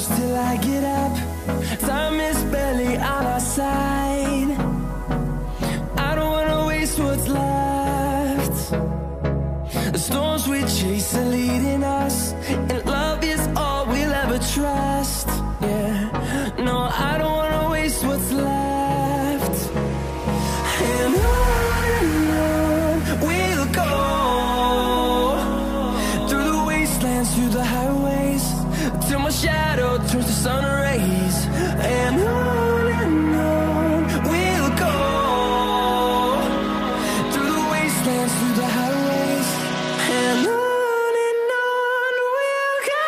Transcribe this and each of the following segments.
close till I get up. Time is barely on our side. I don't wanna waste what's left. The storms we chase are leading us, and love is all we'll ever trust. Yeah, no, I don't wanna waste what's left. And on we'll go, through the wastelands, through the highways, till my shadow turns to sun rays. And on we'll go, through the wastelands, through the highways, and on we'll go.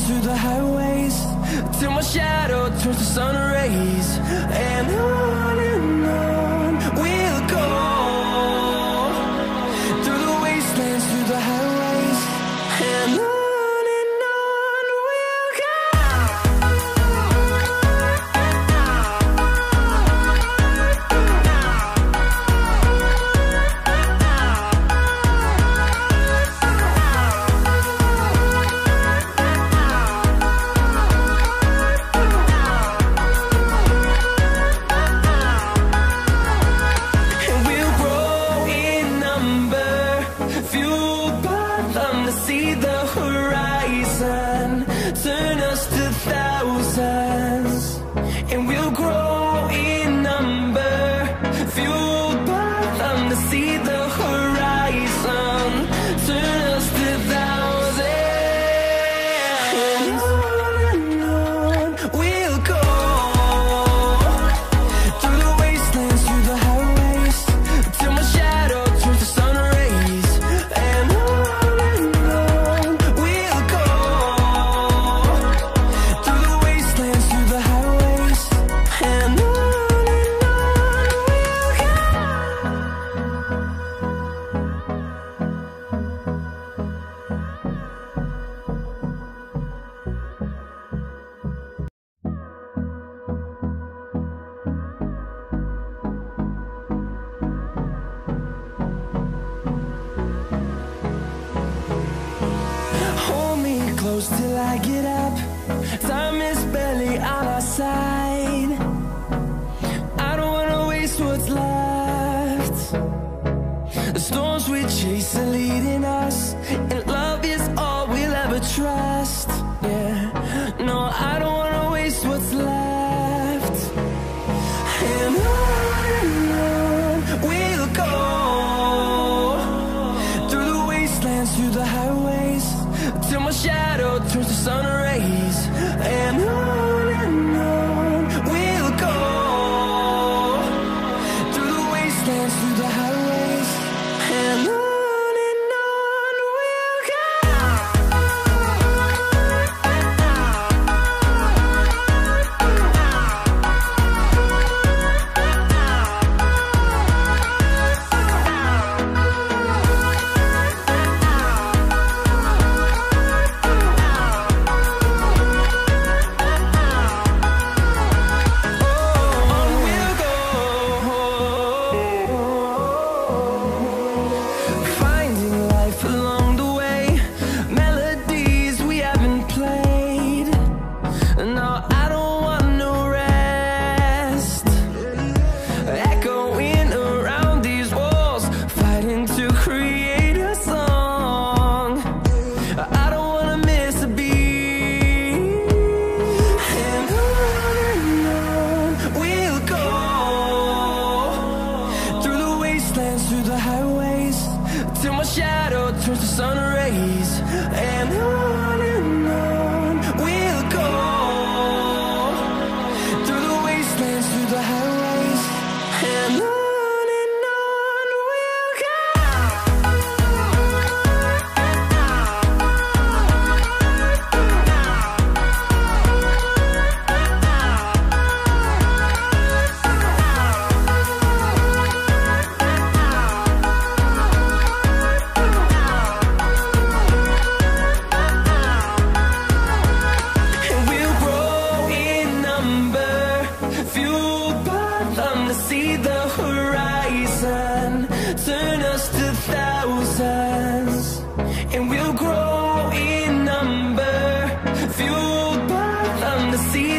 Through the highways, till my shadow turns to sun rays. And on we'll go, through the wastelands, through the highways, and on we'll go. See the horizon, turn us to thousands, and we'll grow in number, fueled by them to see the horizon, turn us to thousands, and on we'll go, through the wastelands, through the highways, till my shadow turns to sun rays. And close till I get up. Time is barely on our side. I don't wanna waste what's left. The storms we chase are leading us, and love is all we'll ever trust. Yeah, no, I don't wanna waste what's left. And on we'll go, through the wastelands, through the highways, till my shadow turns to sun rays. And on we'll go, through the wastelands, through the highways, and on we'll go. wastelands, through the highways, till my shadow turns to sun rays. And on we'll go, through the wastelands, through the highways, and on we'll go. See the horizon, turn us to thousands, and we'll grow in number, fueled by them to see